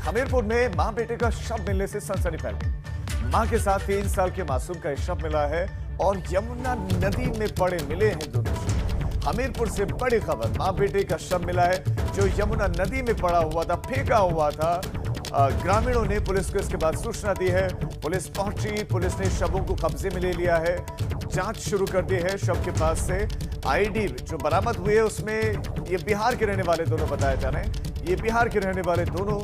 हमीरपुर में मां बेटे का शव मिलने से सनसनी फैल गई। मां के साथ 3 साल के मासूम का शव मिला है और यमुना नदी में पड़े मिले हैं दोनों शव। हमीरपुर से बड़ी खबर, मां बेटे का शव मिला है जो यमुना नदी में पड़ा हुआ था, फेंका हुआ था। ग्रामीणों ने पुलिस को इसके बाद सूचना दी है। पुलिस पहुंची, पुलिस ने शवों को कब्जे में ले लिया है, जांच शुरू कर दी है। शव के पास से आईडी जो बरामद हुई है उसमें ये बिहार के रहने वाले दोनों बताए जा रहे हैं। ये बिहार के रहने वाले दोनों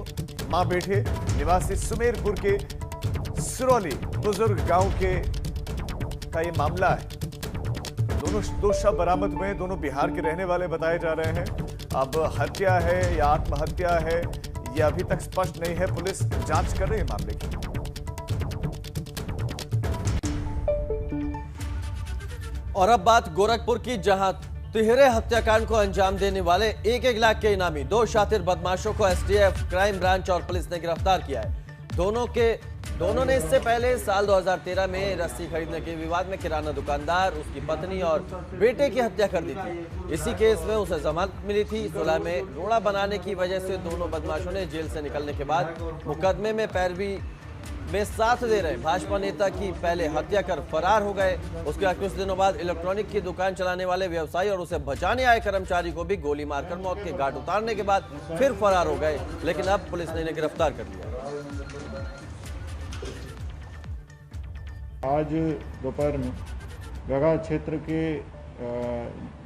मां बेटे निवासी सुमेरपुर के सिरौली बुजुर्ग गांव के का ये मामला है। दोनों दो शव बरामद हुए, दोनों बिहार के रहने वाले बताए जा रहे हैं। अब हत्या है या आत्महत्या है ये अभी तक स्पष्ट नहीं है। पुलिस जांच कर रही है मामले की। और अब बात गोरखपुर की, जहां तिहरे हत्याकांड को अंजाम देने वाले 1-1 लाख के इनामी 2 शातिर बदमाशों को एसटीएफ, क्राइम ब्रांच और पुलिस ने गिरफ्तार किया है। दोनों ने इससे पहले साल 2013 में रस्सी खरीदने के विवाद में किराना दुकानदार, उसकी पत्नी और बेटे की हत्या कर दी थी। इसी केस में उसे जमानत मिली थी। सुलह में रोड़ा बनाने की वजह से दोनों बदमाशों ने जेल से निकलने के बाद मुकदमे में पैरवी में साथ दे रहे भाजपा नेता की पहले हत्या कर फरार हो गए। उसके बाद कुछ दिनों बाद इलेक्ट्रॉनिक की दुकान चलाने वाले व्यवसायी और उसे बचाने आए कर्मचारी को भी गोली मारकर मौत के घाट उतारने के बाद फिर फरार हो गए, लेकिन अब पुलिस ने इन्हें गिरफ्तार कर लिया। आज दोपहर में गगा क्षेत्र के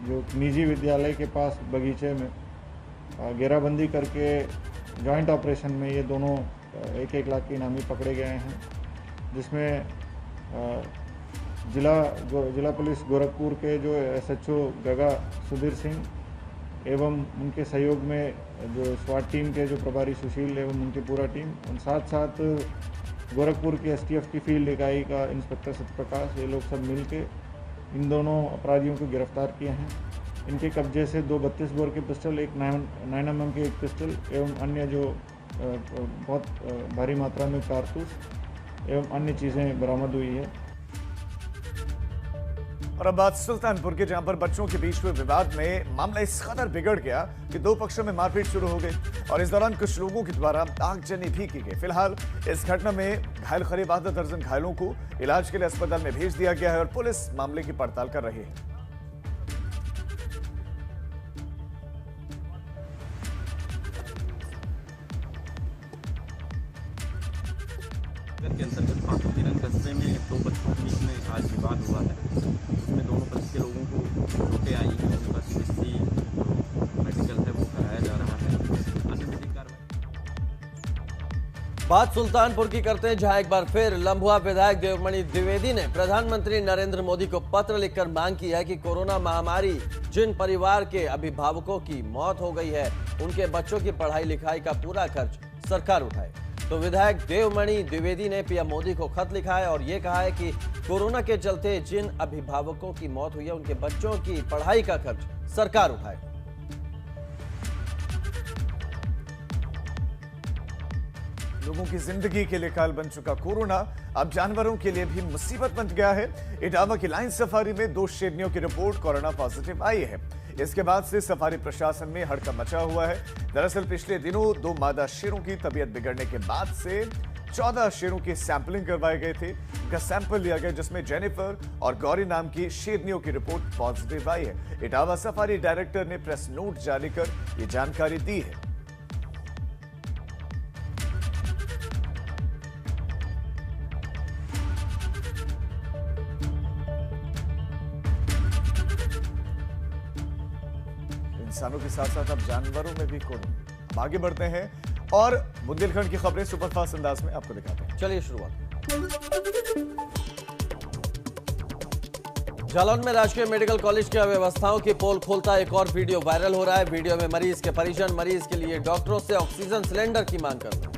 जो निजी विद्यालय के पास बगीचे में घेराबंदी करके जॉइंट ऑपरेशन में ये दोनों 1-1 लाख के इनामी पकड़े गए हैं, जिसमें जिला पुलिस गोरखपुर के जो एसएचओ गगा सुधीर सिंह एवं उनके सहयोग में जो स्वाट टीम के जो प्रभारी सुशील एवं उनकी पूरा टीम, और साथ साथ गोरखपुर की एसटीएफ की फील्ड इकाई का इंस्पेक्टर सत्यप्रकाश, ये लोग सब मिल के इन दोनों अपराधियों को गिरफ्तार किए हैं। इनके कब्जे से 2 32 बोर के पिस्टल, एक 9mm के एक पिस्टल एवं अन्य जो बहुत भारी मात्रा में कारतूस एवं अन्य चीज़ें बरामद हुई है। और अब बात सुल्तानपुर के, जहां पर बच्चों के बीच हुए विवाद में मामला इस कदर बिगड़ गया कि 2 पक्षों में मारपीट शुरू हो गई और इस दौरान कुछ लोगों के द्वारा आगजनी भी की गई। फिलहाल इस घटना में घायल करीब आधा दर्जन घायलों को इलाज के लिए अस्पताल में भेज दिया गया है और पुलिस मामले की पड़ताल कर रही है। के अंतर्गत पाकिस्तान कस्बे में 2 बच्चों के बीच में आज विवाद हुआ है। उसमें दोनों पक्ष के लोगों को चोटें आई हैं। उनका CSC मेडिकल है वो कराया जा रहा है। अन्य विधिक कार्रवाई बात सुल्तानपुर की करते हैं, जहां एक बार फिर लम्भुआ विधायक देवमणि द्विवेदी ने प्रधानमंत्री नरेंद्र मोदी को पत्र लिखकर मांग की है कि कोरोना महामारी जिन परिवार के अभिभावकों की मौत हो गई है, उनके बच्चों की पढ़ाई लिखाई का पूरा खर्च सरकार उठाए। तो विधायक देवमणि द्विवेदी ने पीएम मोदी को खत लिखा है और ये कहा है कि कोरोना के चलते जिन अभिभावकों की मौत हुई है, उनके बच्चों की पढ़ाई का खर्च सरकार उठाए। लोगों की जिंदगी के लिए काल बन चुका कोरोना अब जानवरों के लिए भी मुसीबत बन गया है। इटावा की लाइन सफारी में 2 शेरनियों की रिपोर्ट कोरोना पॉजिटिव आई है। इसके बाद से सफारी प्रशासन में हड़कंप मचा हुआ है। दरअसल पिछले दिनों 2 मादा शेरों की तबीयत बिगड़ने के बाद से 14 शेरों की सैंपलिंग करवाए गए थे। उनका सैंपल लिया गया, जिसमें जेनिफर और गौरी नाम की शेरनियों की रिपोर्ट पॉजिटिव आई है। इटावा सफारी डायरेक्टर ने प्रेस नोट जारी कर ये जानकारी दी है। इंसानों के साथ साथ अब जानवरों में भी कोरोना। आगे बढ़ते हैं और बुंदेलखंड की खबरें सुपरफास्ट अंदाज में आपको दिखाते हैं। चलिए शुरुआत। जालौन में राजकीय मेडिकल कॉलेज की अव्यवस्थाओं की पोल खोलता एक और वीडियो वायरल हो रहा है। वीडियो में मरीज के परिजन मरीज के लिए डॉक्टरों से ऑक्सीजन सिलेंडर की मांग कर रहे हैं।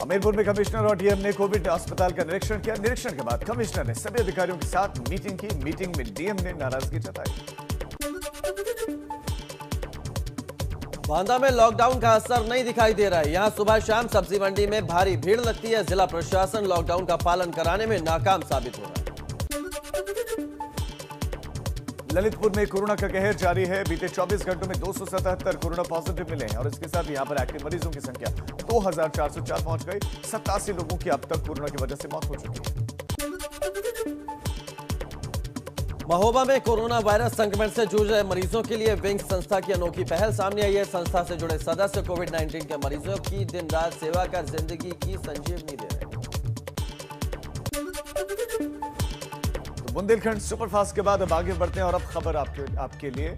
हमीरपुर में कमिश्नर और डीएम ने कोविड अस्पताल का निरीक्षण किया। निरीक्षण के बाद कमिश्नर ने सभी अधिकारियों के साथ मीटिंग की। मीटिंग में डीएम ने नाराजगी जताई। बांदा में लॉकडाउन का असर नहीं दिखाई दे रहा है। यहां सुबह शाम सब्जी मंडी में भारी भीड़ लगती है। जिला प्रशासन लॉकडाउन का पालन कराने में नाकाम साबित हो रहा है। ललितपुर में कोरोना का कहर जारी है। बीते 24 घंटों में 277 कोरोना पॉजिटिव मिले हैं और इसके साथ यहां पर एक्टिव मरीजों की संख्या 2404 पहुंच गई। 87 लोगों की अब तक कोरोना की वजह से मौत हो चुकी है। महोबा में कोरोना वायरस संक्रमण से जूझ रहे मरीजों के लिए विंग संस्था की अनोखी पहल सामने आई है। संस्था से जुड़े सदस्य कोविड-19 के मरीजों की दिन रात सेवा कर जिंदगी की संजीवनी दे रहे हैं। तो बुंदेलखंड सुपरफास्ट के बाद अब आगे बढ़ते हैं और अब खबर आपके लिए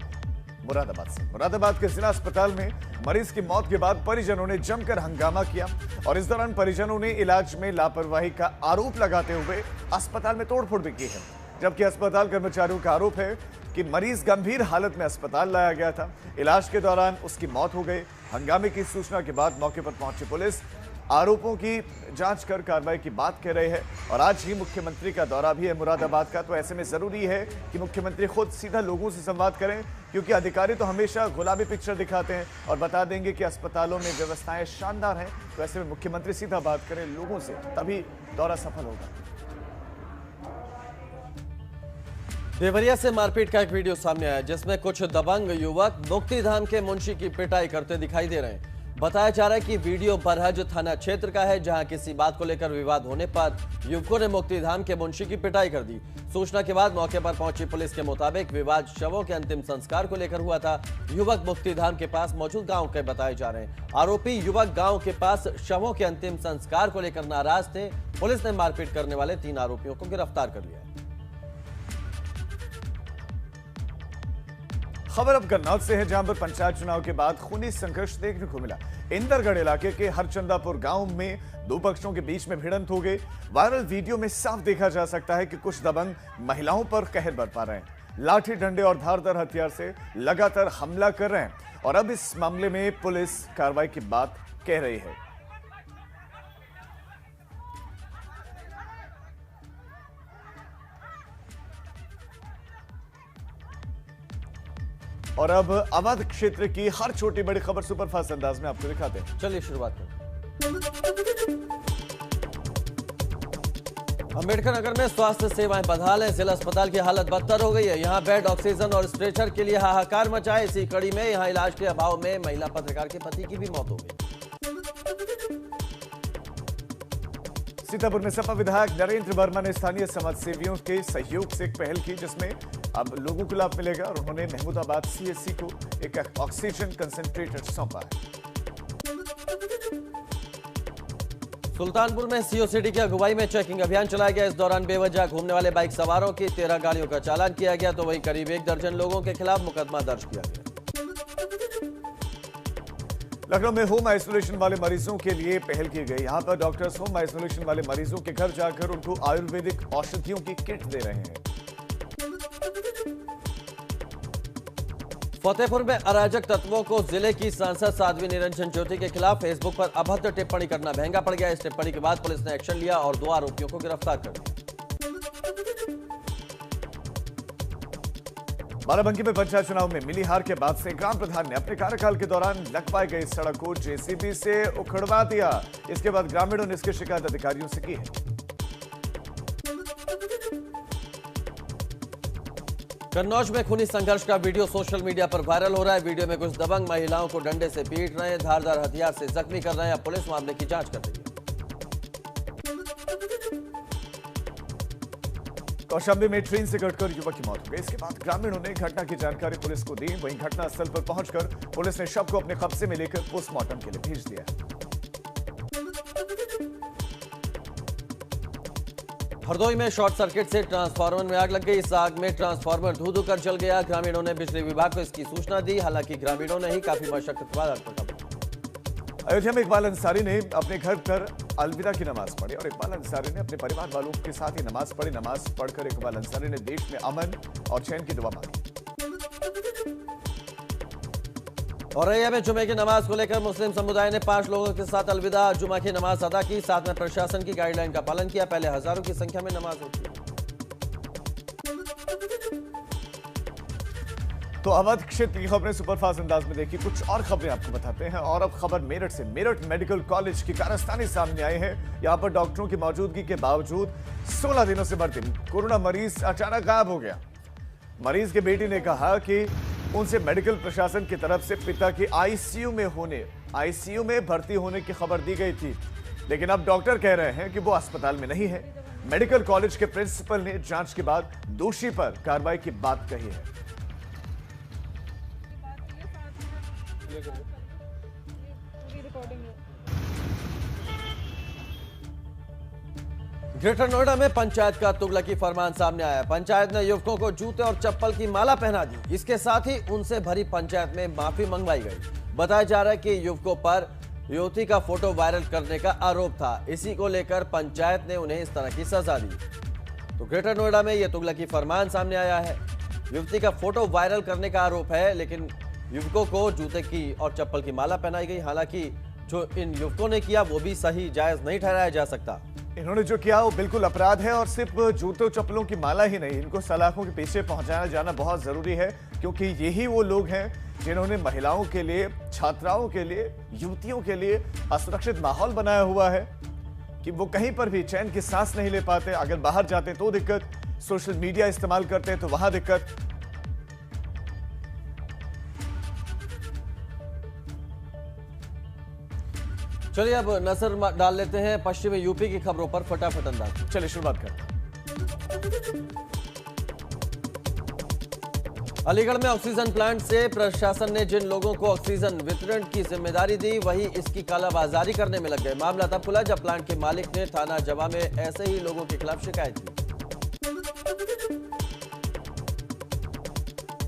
मुरादाबाद से। मुरादाबाद के जिला अस्पताल में मरीज की मौत के बाद परिजनों ने जमकर हंगामा किया और इस दौरान परिजनों ने इलाज में लापरवाही का आरोप लगाते हुए अस्पताल में तोड़फोड़ भी की है। जबकि अस्पताल कर्मचारियों का आरोप है कि मरीज गंभीर हालत में अस्पताल लाया गया था। इलाज के दौरान उसकी मौत हो गई। हंगामे की सूचना के बाद मौके पर पहुंची पुलिस आरोपों की जांच कर कार्रवाई की बात कह रही है और आज ही मुख्यमंत्री का दौरा भी है मुरादाबाद का। तो ऐसे में जरूरी है कि मुख्यमंत्री खुद सीधा लोगों से संवाद करें, क्योंकि अधिकारी तो हमेशा गुलाबी पिक्चर दिखाते हैं और बता देंगे कि अस्पतालों में व्यवस्थाएं शानदार हैं। तो ऐसे में मुख्यमंत्री सीधा बात करें लोगों से, तभी दौरा सफल होगा। देवरिया से मारपीट का एक वीडियो सामने आया जिसमें कुछ दबंग युवक मुक्तिधाम के मुंशी की पिटाई करते दिखाई दे रहे हैं। बताया जा रहा है कि वीडियो बरहज थाना क्षेत्र का है, जहां किसी बात को लेकर विवाद होने पर युवकों ने मुक्तिधाम के मुंशी की पिटाई कर दी। सूचना के बाद मौके पर पहुंची पुलिस के मुताबिक विवाद शवों के अंतिम संस्कार को लेकर हुआ था। युवक मुक्तिधाम के पास मौजूद गाँव के बताए जा रहे हैं। आरोपी युवक गाँव के पास शवों के अंतिम संस्कार को लेकर नाराज थे। पुलिस ने मारपीट करने वाले 3 आरोपियों को गिरफ्तार कर लिया। खबर अब गन्नौर से है, जहां पर पंचायत चुनाव के बाद खूनी संघर्ष देखने को मिला। इंदरगढ़ इलाके के हरचंदापुर गांव में 2 पक्षों के बीच में भिड़ंत हो गई। वायरल वीडियो में साफ देखा जा सकता है कि कुछ दबंग महिलाओं पर कहर बरपा रहे हैं, लाठी डंडे और धारदार हथियार से लगातार हमला कर रहे हैं और अब इस मामले में पुलिस कार्रवाई की बात कह रही है। और अब अवध क्षेत्र की हर छोटी बड़ी खबर सुपरफास्ट अंदाज में आपको दिखाते हैं। चलिए शुरुआत करें। अंबेडकर नगर में स्वास्थ्य सेवाएं बदहाल हैं। जिला अस्पताल की हालत बदतर हो गई है। यहां बेड, ऑक्सीजन और स्ट्रेचर के लिए हाहाकार मचा है। इसी कड़ी में यहां इलाज के अभाव में महिला पत्रकार के पति की भी मौत हो गई। सीतापुर में सपा विधायक नरेंद्र वर्मा ने स्थानीय समाजसेवियों के सहयोग से एक पहल की, जिसमें अब लोगों को लाभ मिलेगा और उन्होंने महमूदाबाद सीएचसी को एक ऑक्सीजन कंसंट्रेटर सौंपा है। सुल्तानपुर में सीओसीडी की अगुवाई में चेकिंग अभियान चलाया गया। इस दौरान बेवजह घूमने वाले बाइक सवारों की 13 गाड़ियों का चालान किया गया, तो वहीं करीब 1 दर्जन लोगों के खिलाफ मुकदमा दर्ज किया गया। लखनऊ में होम आइसोलेशन वाले मरीजों के लिए पहल की गई। यहां पर डॉक्टर्स होम आइसोलेशन वाले मरीजों के घर जाकर उनको आयुर्वेदिक औषधियों की किट दे रहे हैं। फतेहपुर में अराजक तत्वों को जिले की सांसद साध्वी निरंजन ज्योति के खिलाफ फेसबुक पर अभद्र टिप्पणी करना महंगा पड़ गया। इस टिप्पणी के बाद पुलिस ने एक्शन लिया और 2 आरोपियों को गिरफ्तार कर लिया। बाराबंकी में पंचायत चुनाव में मिली हार के बाद से ग्राम प्रधान ने अपने कार्यकाल के दौरान लगवाई गई सड़क को जेसीबी से उखड़वा दिया। इसके बाद ग्रामीणों ने इसकी शिकायत अधिकारियों से की है। कन्नौज में खूनी संघर्ष का वीडियो सोशल मीडिया पर वायरल हो रहा है। वीडियो में कुछ दबंग महिलाओं को डंडे से पीट रहे हैं, धारदार हथियार से जख्मी कर रहे हैं। पुलिस मामले की जांच कर रही है। कौशाम्बी में ट्रेन से कटकर युवक की मौत हो गई। इसके बाद ग्रामीणों ने घटना की जानकारी पुलिस को दी। वहीं घटनास्थल पर पहुंचकर पुलिस ने शव को अपने कब्जे में लेकर पोस्टमार्टम के लिए भेज दिया। हरदोई में शॉर्ट सर्किट से ट्रांसफार्मर में आग लग गई। इस आग में ट्रांसफार्मर धू-धू कर जल गया। ग्रामीणों ने बिजली विभाग को इसकी सूचना दी। हालांकि ग्रामीणों ने ही काफी मशक्कत के बाद आग पर काबू। अयोध्या में इकबाल अंसारी ने अपने घर पर अलविदा की नमाज पढ़ी और इकबाल अंसारी ने अपने परिवार वालों के साथ ही नमाज पढ़ी। नमाज पढ़कर इकबाल अंसारी ने देश में अमन और चैन की दुआ मांगी। औरैया में जुमे की नमाज को लेकर मुस्लिम समुदाय ने 5 लोगों के साथ अलविदा जुमा की नमाज अदा की। साथ में प्रशासन की गाइडलाइन का पालन किया। पहले हजारों की संख्या में नमाज होती है। तो अवध क्षेत्र की खबरें सुपरफास्ट अंदाज में देखी। कुछ और खबरें आपको बताते हैं। और अब खबर मेरठ से। मेरठ मेडिकल कॉलेज की कारस्तानी सामने आई है। यहां पर डॉक्टरों की मौजूदगी के बावजूद 16 दिनों से भर्ती कोरोना मरीज अचानक गायब हो गया। मरीज की बेटी ने कहा कि उनसे मेडिकल प्रशासन की तरफ से पिता की आईसीयू में भर्ती होने की खबर दी गई थी, लेकिन अब डॉक्टर कह रहे हैं कि वो अस्पताल में नहीं है। मेडिकल कॉलेज के प्रिंसिपल ने जांच के बाद दोषी पर कार्रवाई की बात कही है। ग्रेटर नोएडा में पंचायत का तुगलकी फरमान सामने आया। पंचायत ने युवकों को जूते और चप्पल की माला पहना दी। इसके साथ ही उनसे भरी पंचायत में माफी मंगवाई गई। बताया जा रहा है कि युवकों पर युवती का फोटो वायरल करने का आरोप था। इसी को लेकर पंचायत ने उन्हें इस तरह की सजा दी। तो ग्रेटर नोएडा में यह तुगलकी फरमान सामने आया है। युवती का फोटो वायरल करने का आरोप है, लेकिन युवकों को जूते की और चप्पल की माला पहनाई गई। हालांकि जो इन युवकों ने किया वो भी सही जायज नहीं ठहराया जा सकता। इन्होंने जो किया वो बिल्कुल अपराध है, और सिर्फ जूतों चप्पलों की माला ही नहीं, इनको सलाखों के पीछे पहुंचाया जाना बहुत जरूरी है, क्योंकि यही वो लोग हैं जिन्होंने महिलाओं के लिए, छात्राओं के लिए, युवतियों के लिए असुरक्षित माहौल बनाया हुआ है कि वो कहीं पर भी चैन की सांस नहीं ले पाते। अगर बाहर जाते तो दिक्कत, सोशल मीडिया इस्तेमाल करते तो वहां दिक्कत। चलिए अब नजर डाल लेते हैं पश्चिमी यूपी की खबरों पर फटाफट अंदाज। चलिए शुरुआत करते हैं। अलीगढ़ में ऑक्सीजन प्लांट से प्रशासन ने जिन लोगों को ऑक्सीजन वितरण की जिम्मेदारी दी, वही इसकी कालाबाजारी करने में लग गए। मामला तब खुला जब प्लांट के मालिक ने थाना जवा में ऐसे ही लोगों के खिलाफ शिकायत की।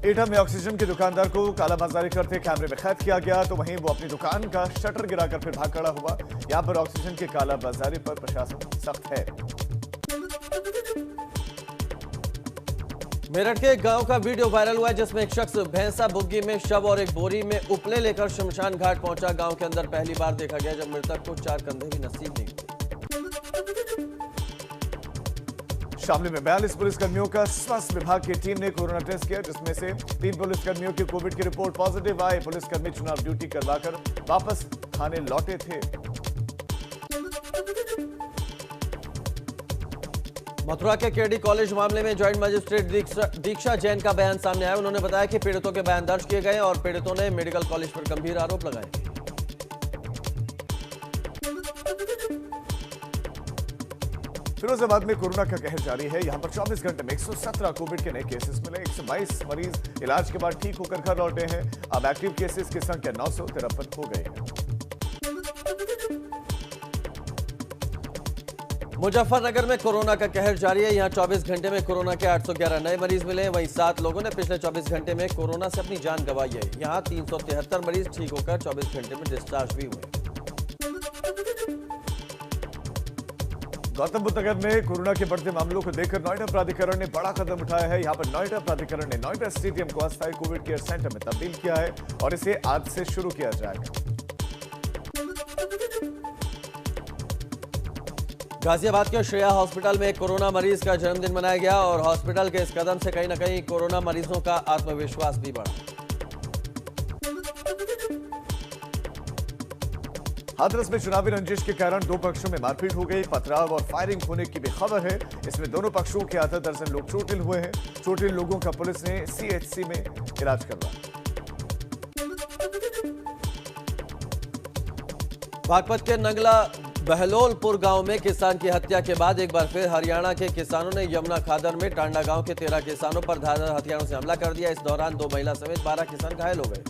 एटा में ऑक्सीजन के दुकानदार को कालाबाजारी करते कैमरे में कैद किया गया, तो वहीं वो अपनी दुकान का शटर गिराकर फिर भाग खड़ा हुआ। यहां पर ऑक्सीजन की कालाबाजारी पर प्रशासन सख्त है। मेरठ के एक गांव का वीडियो वायरल हुआ है, जिसमें एक शख्स भैंसा बुग्गी में शव और एक बोरी में उपले लेकर शमशान घाट पहुंचा। गांव के अंदर पहली बार देखा गया जब मृतक को 4 कंधे भी नसीब नहीं हुए। शामली में 42 पुलिसकर्मियों का स्वास्थ्य विभाग की टीम ने कोरोना टेस्ट किया, जिसमें से 3 पुलिसकर्मियों की कोविड की रिपोर्ट पॉजिटिव आई। पुलिसकर्मी चुनाव ड्यूटी करवाकर वापस थाने लौटे थे। मथुरा के केडी कॉलेज मामले में ज्वाइंट मजिस्ट्रेट दीक्षा जैन का बयान सामने आया। उन्होंने बताया कि पीड़ितों के बयान दर्ज किए गए और पीड़ितों ने मेडिकल कॉलेज पर गंभीर आरोप लगाए। फिरोजाबाद में कोरोना का कहर जारी है। यहां पर 24 घंटे में 117 कोविड के नए केसेस मिले। 122 मरीज इलाज के बाद ठीक होकर घर लौटे हैं। अब एक्टिव केसेस की संख्या 953 हो गई है। मुजफ्फरनगर में कोरोना का कहर जारी है। यहां 24 घंटे में कोरोना के 811 नए मरीज मिले हैं। वहीं 7 लोगों ने पिछले 24 घंटे में कोरोना से अपनी जान गंवाई है। यहां 373 मरीज ठीक होकर 24 घंटे में डिस्चार्ज भी हुए। गौतम बुद्ध नगर में कोरोना के बढ़ते मामलों को देखकर नोएडा प्राधिकरण ने बड़ा कदम उठाया है। यहां पर नोएडा प्राधिकरण ने नोएडा स्टेडियम को अस्थायी कोविड केयर सेंटर में तब्दील किया है और इसे आज से शुरू किया जाएगा। गाजियाबाद के श्रेया हॉस्पिटल में एक कोरोना मरीज का जन्मदिन मनाया गया और हॉस्पिटल के इस कदम से कहीं न कहीं कोरोना मरीजों का आत्मविश्वास भी बढ़ा। हाथरस में चुनावी रंजिश के कारण 2 पक्षों में मारपीट हो गई। पथराव और फायरिंग होने की भी खबर है। इसमें दोनों पक्षों के आधा दर्जन लोग चोटिल हुए हैं। चोटिल लोगों का पुलिस ने सीएचसी में इलाज करवाया। बागपत के नंगला बहलोलपुर गांव में किसान की हत्या के बाद एक बार फिर हरियाणा के किसानों ने यमुना खादर में टांडा गांव के 13 किसानों पर धारदार हथियारों से हमला कर दिया। इस दौरान 2 महिला समेत 12 किसान घायल हो गए।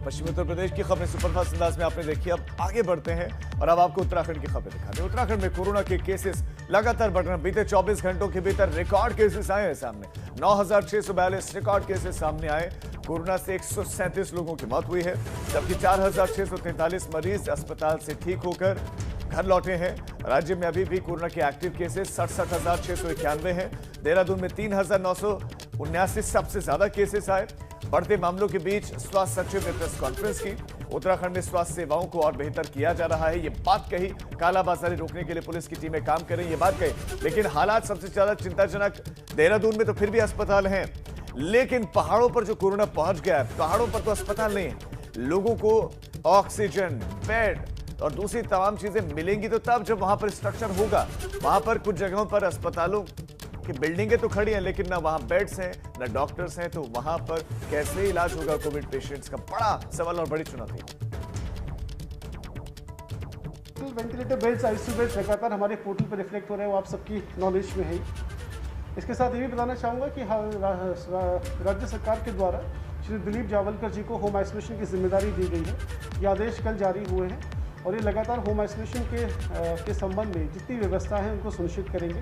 पश्चिमी उत्तर प्रदेश की खबरें सुपरफास्ट अंदाज में आपने देखी। अब आगे बढ़ते हैं और अब आपको उत्तराखंड की खबरें दिखाते हैं। उत्तराखंड में कोरोना के केसेस लगातार बढ़ रहे हैं। बीते 24 घंटों के भीतर रिकॉर्ड केसेस आए हैं सामने। 9,642 रिकॉर्ड केसेस सामने आए। कोरोना से 137 लोगों की मौत हुई है, जबकि 4,643 मरीज अस्पताल से ठीक होकर घर लौटे हैं। राज्य में अभी भी कोरोना के एक्टिव केसेस 67,691 हैं। देहरादून में 3,979 सबसे ज्यादा केसेस आए। बढ़ते मामलों के बीच स्वास्थ्य सचिव ने प्रेस कॉन्फ्रेंस की। उत्तराखंड में स्वास्थ्य सेवाओं को और बेहतर किया जा रहा है, ये बात कही। कालाबाजारी रोकने के लिए पुलिस की टीमें काम करें, ये बात कही। लेकिन हालात सबसे ज्यादा चिंताजनक देहरादून में तो फिर भी अस्पताल हैं, लेकिन पहाड़ों पर जो कोरोना पहुंच गया है, पहाड़ों पर तो अस्पताल नहीं है। लोगों को ऑक्सीजन, बेड, और दूसरी तमाम चीजें मिलेंगी तो तब जब वहां पर स्ट्रक्चर होगा। वहां पर कुछ जगहों पर अस्पतालों की बिल्डिंगें तो खड़ी हैं, लेकिन ना वहां बेड्स हैं ना डॉक्टर्स हैं, तो वहां पर कैसे इलाज होगा कोविड पेशेंट्स का बड़ा सवाल और बड़ी चुनौती। वेंटिलेटर बेड्स, आईसीयू बेड्स लगातार हमारे पोर्टल पर रिफ्लेक्ट हो रहे हैं, वो आप सबकी नॉलेज में है। इसके साथ ये भी बताना चाहूँगा कि राज्य सरकार के द्वारा श्री दिलीप जावलकर जी को होम आइसोलेशन की जिम्मेदारी दी गई है। ये आदेश कल जारी हुए हैं और ये लगातार होम आइसोलेशन के संबंध में जितनी व्यवस्था है उनको सुनिश्चित करेंगे।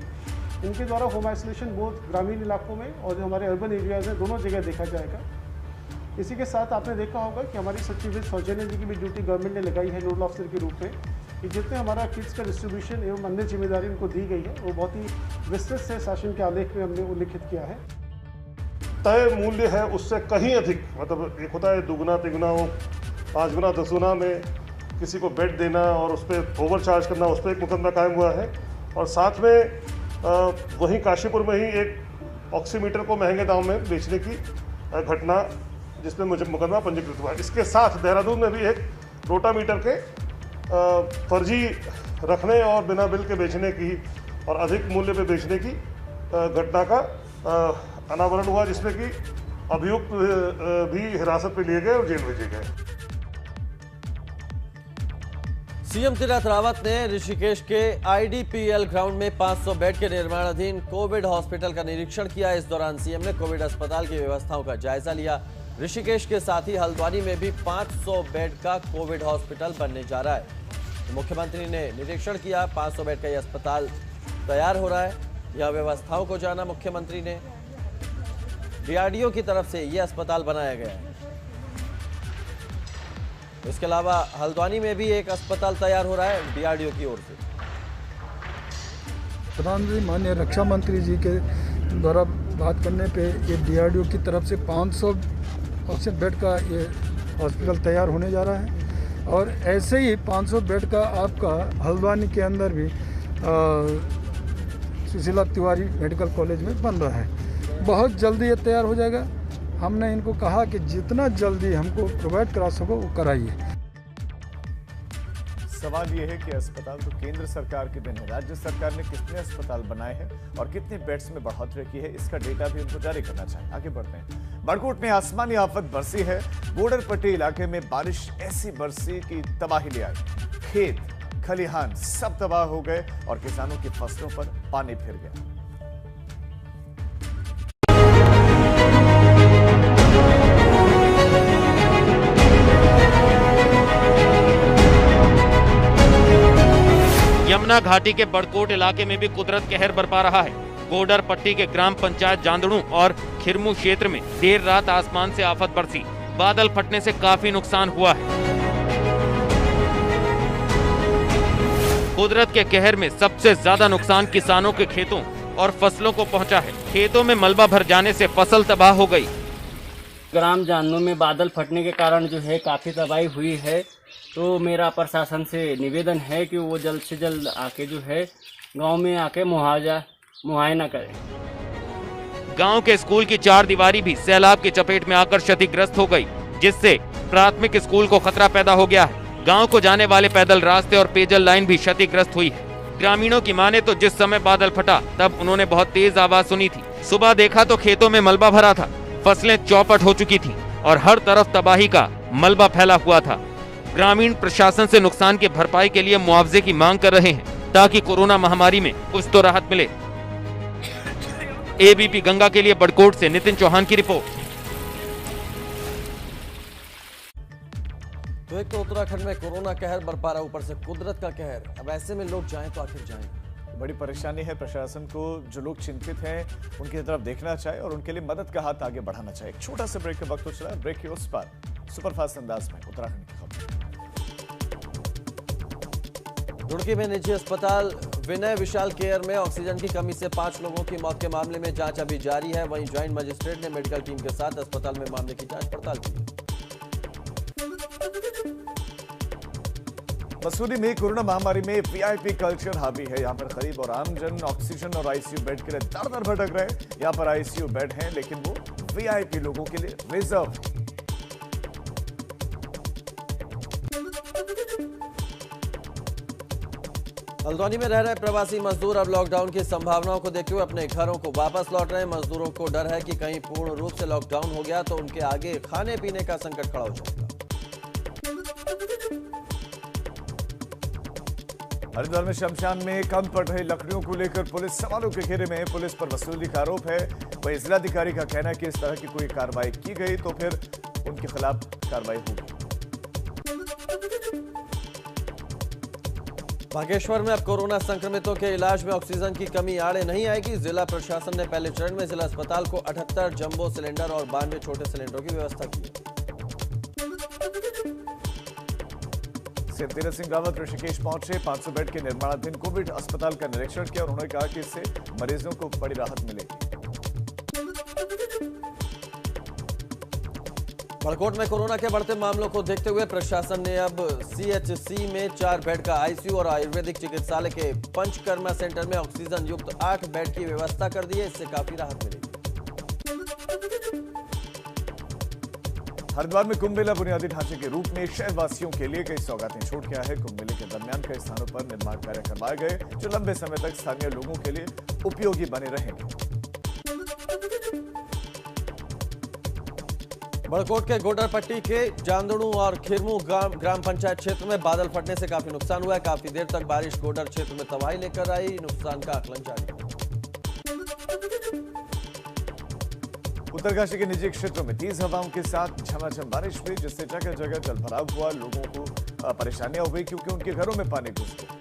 इनके द्वारा होम आइसोलेशन बहुत ग्रामीण इलाकों में और जो हमारे अर्बन एरियाज़ हैं दोनों जगह देखा जाएगा। इसी के साथ आपने देखा होगा कि हमारी सचिव सौजन्या जी की भी ड्यूटी गवर्नमेंट ने लगाई है नोडल ऑफिसर के रूप में, कि जितने हमारा किट्स का डिस्ट्रीब्यूशन एवं अन्य जिम्मेदारी उनको दी गई है वो बहुत ही विस्तृत से शासन के आलेख में हमने उल्लिखित किया है। तय मूल्य है उससे कहीं अधिक, मतलब एक होता है दुगुना तिगुना हो 5 गुना 10 गुना में किसी को बेड देना और उस पर ओवर चार्ज करना, उस पर एक मुकदमा कायम हुआ है। और साथ में वहीं काशीपुर में ही एक ऑक्सीमीटर को महंगे दाम में बेचने की घटना जिसमें मुझे मुकदमा पंजीकृत हुआ है। इसके साथ देहरादून में भी एक रोटामीटर के फर्जी रखने और बिना बिल के बेचने की और अधिक मूल्य पे बेचने की घटना का अनावरण हुआ, जिसमें कि अभियुक्त भी हिरासत में लिए गए और जेल भेजे गए। सीएम तीरथ रावत ने ऋषिकेश के आईडीपीएल ग्राउंड में 500 बेड के निर्माणाधीन कोविड हॉस्पिटल का निरीक्षण किया। इस दौरान सीएम ने कोविड अस्पताल की व्यवस्थाओं का जायजा लिया। ऋषिकेश के साथ ही हल्द्वानी में भी 500 बेड का कोविड हॉस्पिटल बनने जा रहा है। तो मुख्यमंत्री ने निरीक्षण किया, 500 बेड का यह अस्पताल तैयार हो रहा है। यह व्यवस्थाओं को जाना मुख्यमंत्री ने। डीआरडीओ की तरफ से यह अस्पताल बनाया गया है। इसके अलावा हल्द्वानी में भी एक अस्पताल तैयार हो रहा है डीआरडीओ की ओर से। प्रधानमंत्री माननीय रक्षा मंत्री जी के द्वारा बात करने पे ये डीआरडीओ की तरफ से 500 ऑक्सीजन बेड का ये हॉस्पिटल तैयार होने जा रहा है। और ऐसे ही 500 बेड का आपका हल्द्वानी के अंदर भी सुशीला तिवारी मेडिकल कॉलेज में बन रहा है। बहुत जल्दी ये तैयार हो जाएगा। हमने इनको कहा कि जितना जल्दी हमको प्रोवाइड करा सको वो कराइए। सवाल यह है कि अस्पताल तो केंद्र सरकार के देन है, राज्य सरकार ने कितने अस्पताल बनाए हैं और कितने बेड्स में बढ़ोतरी की है, इसका डेटा भी उनको जारी करना चाहिए। आगे बढ़ते हैं। बड़कोट में आसमानी आफत बरसी है। बॉर्डर पट्टी इलाके में बारिश ऐसी बरसी की तबाही ले आई। खेत खलिहान सब तबाह हो गए और किसानों की फसलों पर पानी फिर गया। यमुना घाटी के बड़कोट इलाके में भी कुदरत कहर बरपा रहा है। बॉर्डर पट्टी के ग्राम पंचायत जांदड़ू और खिरमू क्षेत्र में देर रात आसमान से आफत बरसी। बादल फटने से काफी नुकसान हुआ है। कुदरत के कहर में सबसे ज्यादा नुकसान किसानों के खेतों और फसलों को पहुंचा है। खेतों में मलबा भर जाने से फसल तबाह हो गई। ग्राम जांदड़ू में बादल फटने के कारण जो है काफी तबाही हुई है। तो मेरा प्रशासन से निवेदन है कि वो जल्द से जल्द आके जो है गांव में आके मुआयना करें। गांव के स्कूल की 4 दीवारी भी सैलाब की चपेट में आकर क्षतिग्रस्त हो गई, जिससे प्राथमिक स्कूल को खतरा पैदा हो गया है। गांव को जाने वाले पैदल रास्ते और पेयजल लाइन भी क्षतिग्रस्त हुई है। ग्रामीणों की माने तो जिस समय बादल फटा तब उन्होंने बहुत तेज आवाज सुनी थी। सुबह देखा तो खेतों में मलबा भरा था, फसलें चौपट हो चुकी थी और हर तरफ तबाही का मलबा फैला हुआ था। ग्रामीण प्रशासन से नुकसान की भरपाई के लिए मुआवजे की मांग कर रहे हैं ताकि कोरोना महामारी में कुछ तो राहत मिले। एबीपी गंगा के लिए बड़कोट से नितिन चौहान की रिपोर्ट। तो एक तो उत्तराखंड में कोरोना कहर बरपा रहा, ऊपर से कुदरत का कहर। अब ऐसे में लोग जाएं तो आखिर जाएं। बड़ी परेशानी है। प्रशासन को जो लोग चिंतित हैं उनकी तरफ देखना चाहिए और उनके लिए मदद का हाथ आगे बढ़ाना चाहिए। एक छोटा सा ब्रेक का वक्त हो चला है। ब्रेक के उस पार सुपरफास्ट अंदाज में उत्तराखंड की खबर। रुड़की में निजी अस्पताल विनय विशाल केयर में ऑक्सीजन की कमी से 5 लोगों की मौत के मामले में जांच अभी जारी है। वहीं ज्वाइंट मजिस्ट्रेट ने मेडिकल टीम के साथ अस्पताल में मामले की जांच पड़ताल की। मसूरी में कोरोना महामारी में वीआईपी कल्चर हावी है। यहाँ पर गरीब और आमजन ऑक्सीजन और आईसीयू बेड के लिए दर-दर भटक रहे हैं। यहाँ पर आईसीयू बेड हैं लेकिन वो वीआईपी लोगों के लिए रिजर्व है। हल्द्वानी में रह रहे प्रवासी मजदूर अब लॉकडाउन की संभावनाओं को देखते हुए अपने घरों को वापस लौट रहे हैं। मजदूरों को डर है कि कहीं पूर्ण रूप से लॉकडाउन हो गया तो उनके आगे खाने पीने का संकट खड़ा हो जाएगा। हरिद्वार में शमशान में कम पड़ रही लकड़ियों को लेकर पुलिस सवालों के घेरे में है। पुलिस पर वसूली का आरोप है। वहीं जिलाधिकारी का कहना है कि इस तरह की कोई कार्रवाई की गई तो फिर उनके खिलाफ कार्रवाई होगी। बागेश्वर में अब कोरोना संक्रमितों के इलाज में ऑक्सीजन की कमी आड़े नहीं आएगी। जिला प्रशासन ने पहले चरण में जिला अस्पताल को 78 जंबो सिलेंडर और 92 छोटे सिलेंडरों की व्यवस्था की है। सीएम तीरथ सिंह रावत ऋषिकेश पहुंचे। 500 बेड के निर्माणाधीन कोविड अस्पताल का निरीक्षण किया और उन्होंने कहा कि इससे मरीजों को बड़ी राहत मिलेगी। बड़कोट में कोरोना के बढ़ते मामलों को देखते हुए प्रशासन ने अब सीएचसी में 4 बेड का आईसीयू और आयुर्वेदिक चिकित्सालय के पंचकर्मा सेंटर में ऑक्सीजन युक्त 8 बेड की व्यवस्था कर दी है। इससे काफी राहत मिलेगी। हरिद्वार में कुंभ मेला बुनियादी ढांचे के रूप में शहरवासियों के लिए कई सौगातें छोड़ गया है। कुंभ मेले के दरमियान कई स्थानों पर निर्माण कार्य करवाए गए जो लंबे समय तक स्थानीय लोगों के लिए उपयोगी बने रहेंगे। बड़कोट के गोडरपट्टी के जांदड़ू और खिरमू ग्राम पंचायत क्षेत्र में बादल फटने से काफी नुकसान हुआ है। काफी देर तक बारिश गोडर क्षेत्र में तबाही लेकर आई। नुकसान का आकलन जारी है। उत्तरकाशी के निजी क्षेत्रों में तेज हवाओं के साथ झमाझम बारिश हुई जिससे जगह जगह जलभराव हुआ। लोगों को परेशानियां हुई क्योंकि उनके घरों में पानी घुस गया।